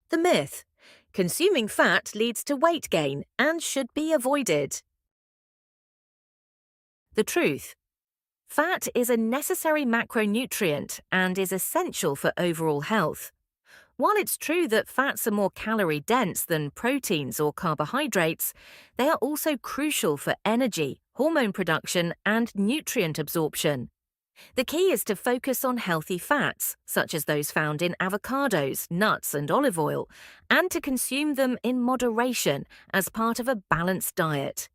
The myth: consuming fat leads to weight gain and should be avoided. The truth: fat is a necessary macronutrient and is essential for overall health. While it's true that fats are more calorie dense than proteins or carbohydrates, they are also crucial for energy, hormone production, and nutrient absorption. The key is to focus on healthy fats, such as those found in avocados, nuts, and olive oil, and to consume them in moderation as part of a balanced diet.